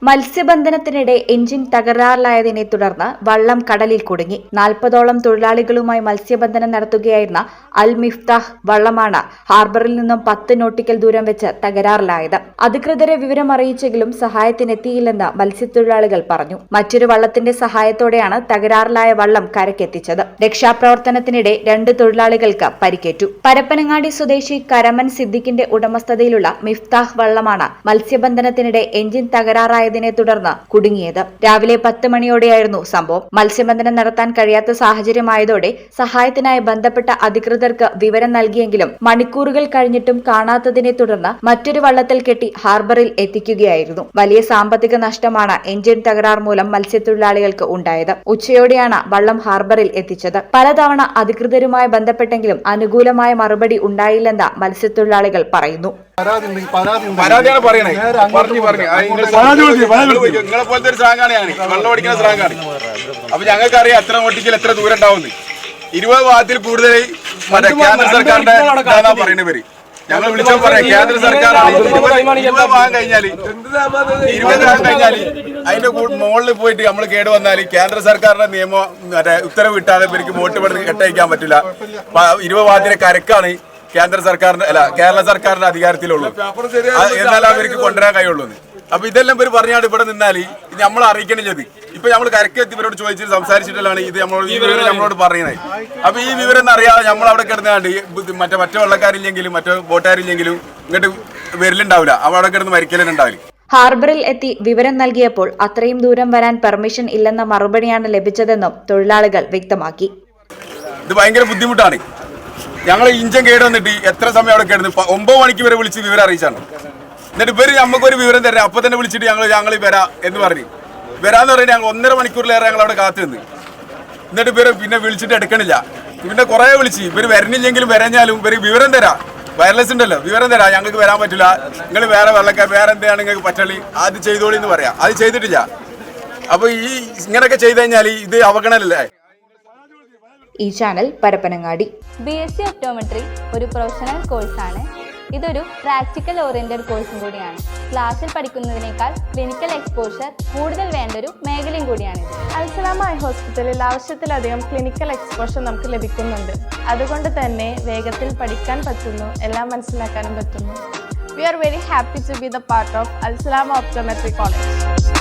മത്സ്യബന്ധനത്തിനിടെ engine തകരാറിലായതിനെ തുടർന്ന് വള്ളം കടലിൽ കുടുങ്ങി. 40ഓളം തൊഴിലാളികളുമായി മത്സ്യബന്ധനം നടത്തുകയായിരുന്ന അൽ മിഫ്താഹ് വള്ളമാണ് ഹാർബറിൽ നിന്നും 10 നോട്ടിക്കൽ ദൂരം വെച്ച് തകരാറിലായത്. അധികൃതരെ വിവരം അറിയിച്ചെങ്കിലും സഹായത്തിനെത്തിയില്ലെന്ന് മത്സ്യത്തൊഴിലാളികൾ പറഞ്ഞു. മറ്റൊരു വള്ളത്തിന്റെ സഹായത്തോടെയാണ് തകരാറിലായ വള്ളം കരക്കെത്തിച്ചത്. രക്ഷാപ്രവർത്തനത്തിനിടെ 2 തൊഴിലാളികൾക്ക് പരിക്കേറ്റു. പരപ്പനങ്ങാടി സ്വദേശി കരമൻ സിദ്ദിഖിന്റെ ഉടമസ്ഥതയിലുള്ള മിഫ്താഹ് വള്ളമാണ് മത്സ്യബന്ധനത്തിനിടെ എഞ്ചിൻ തകരാറായതിനെ തുടർന്ന് കുടുങ്ങിയത്. രാവിലെ 10 മണിയോടെയായിരുന്നു സംഭവം. മത്സ്യബന്ധനം നടത്താൻ കഴിയാത്ത സാഹചര്യമായതോടെ സഹായത്തിനായി ബന്ധപ്പെട്ട അധികൃതർക്ക് വിവരം നൽകിയെങ്കിലും മണിക്കൂറുകൾ കഴിഞ്ഞിട്ടും കാണാത്തതിനെ തുടർന്ന് മറ്റൊരു വള്ളത്തിൽ കെട്ടി ഹാർബറിൽ എത്തിക്കുകയായിരുന്നു. വലിയ സാമ്പത്തിക നഷ്ടമാണ് എഞ്ചിൻ തകരാർ മൂലം മത്സ്യത്തൊഴിലാളികൾക്ക് ഉണ്ടായത്. ഉച്ചയോടെയാണ് വള്ളം ഹാർബറിൽ എത്തിച്ചത്. പലതവണ അധികൃതരുമായി ബന്ധപ്പെട്ടെങ്കിലും അനുകൂലമായ മറുപടി ഉണ്ടായില്ലെന്ന് മത്സ്യത്തൊഴിലാളികൾ പറയുന്നു. പരാതിയാണ് പറയണേ. നിങ്ങളെ പോലത്തെ ഒരു സ്രാങ്കാണ് ഞാൻ, വെള്ളം ഓടിക്കുന്ന സ്രാങ്കാണ്. അപ്പൊ ഞങ്ങൾക്കറിയാം എത്ര നോട്ടിക്കൽ എത്ര ദൂരം ഉണ്ടാവുന്നു. 20 ഭാഗത്തിൽ കൂടുതൽ കേന്ദ്ര സർക്കാരിന്റെ പറയുന്ന പേര് ഞങ്ങൾ വിളിച്ചോ പറയാം. കേന്ദ്ര സർക്കാരാണ് 20 ഭാഗം കഴിഞ്ഞാല് അതിന്റെ മുകളിൽ പോയിട്ട് നമ്മൾ കേട് വന്നാൽ കേന്ദ്ര സർക്കാരിന്റെ നിയമം ഉത്തരവ് ഇട്ടാതെ ഇവർക്ക് വോട്ട് പെടുത്ത് കെട്ടയക്കാൻ പറ്റില്ല. 20 ഭാഗത്തിലെ കരക്കാണ് കേന്ദ്ര സർക്കാരിന്റെ കേരള സർക്കാരിന്റെ അധികാരത്തിലുള്ളൂ. എന്നാലും അവർക്ക് കൊണ്ടുവരാൻ കഴിയുള്ളൂ. അപ്പൊ ഇതെല്ലാം ഇവർ പറഞ്ഞാണ് ഇവിടെ നിന്നാൽ ഇത് നമ്മൾ അറിയിക്കണില്ലത്. ഇപ്പൊ നമ്മൾ കരക്കെത്തി ഇവരോട് ചോദിച്ചിട്ട് സംസാരിച്ചിട്ടാണ് ഇത് നമ്മളോട് പറയുന്നത്. അപ്പൊ ഈ വിവരം അറിയാതെ നമ്മൾ അവിടെ കിടന്നാണ്ട് മറ്റു വെള്ളക്കാരില്ലെങ്കിലും മറ്റു ബോട്ടുകാരില്ലെങ്കിലും ഇങ്ങോട്ട് വരലുണ്ടാവില്ല. അവിടെ കിടന്ന് മരിക്കലുണ്ടാവില്ല. ഹാർബറിൽ എത്തി വിവരം നൽകിയപ്പോൾ അത്രയും ദൂരം വരാൻ പെർമിഷൻ ഇല്ലെന്ന മറുപടിയാണ് ലഭിച്ചതെന്നും തൊഴിലാളികൾ വ്യക്തമാക്കി. ഇത് ഭയങ്കര ബുദ്ധിമുട്ടാണ്. ഞങ്ങൾ ഇഞ്ചൻ കേട് വന്നിട്ട് എത്ര സമയം അവിടെ കിടന്ന് 9 മണിക്ക് വരെ വിളിച്ച് വിവരം അറിയിച്ചാണ്. എന്നിട്ട് ഇവര് നമുക്കൊരു വിവരം തരാം. അപ്പൊ തന്നെ വിളിച്ചിട്ട് ഞങ്ങൾ വരാം എന്ന് പറഞ്ഞു. വരാന്ന് പറഞ്ഞാൽ ഞങ്ങൾ 1.5 മണിക്കൂറിലേറെ ഞങ്ങൾ അവിടെ കാത്തു നിന്ന്. എന്നിട്ട് ഇവര് പിന്നെ വിളിച്ചിട്ട് എടുക്കണില്ല. പിന്നെ കുറെ വിളിച്ച് ഇവര് വരണില്ലെങ്കിലും വരഞ്ഞാലും ഇവര് വിവരം തരാം. വയർലെസ് ഉണ്ടല്ലോ, വിവരം തരാം. ഞങ്ങൾക്ക് വരാൻ പറ്റില്ല, നിങ്ങൾ വേറെ വെള്ളക്കാർ വേറെ എന്താണ് നിങ്ങൾക്ക് പറ്റുള്ളി അത് ചെയ്തോളി എന്ന് പറയാം. അത് ചെയ്തിട്ടില്ല. അപ്പൊ ഈ ഇങ്ങനെയൊക്കെ ചെയ്ത് കഴിഞ്ഞാൽ ഇത് അവഗണനല്ലേ. ഈ ചാനൽ പരപ്പനങ്ങാടി. BSc ഒപ്റ്റോമെട്രി ഒരു പ്രൊഫഷണൽ കോഴ്സാണ്. ഇതൊരു പ്രാക്ടിക്കൽ ഓറിയന്റഡ് കോഴ്സും കൂടിയാണ്. ക്ലാസ്സിൽ പഠിക്കുന്നതിനേക്കാൾ ക്ലിനിക്കൽ എക്സ്പോഷർ കൂടുതൽ വേണ്ടൊരു മേഖലയും കൂടിയാണിത്. അൽസലാമ ഐ ഹോസ്പിറ്റലിൽ ആവശ്യത്തിലധികം ക്ലിനിക്കൽ എക്സ്പോഷർ നമുക്ക് ലഭിക്കുന്നുണ്ട്. അതുകൊണ്ട് തന്നെ വേഗത്തിൽ പഠിക്കാൻ പറ്റുന്നു, എല്ലാം മനസ്സിലാക്കാനും പറ്റുന്നു. We are very happy to be the part of Al Salama Optometry College.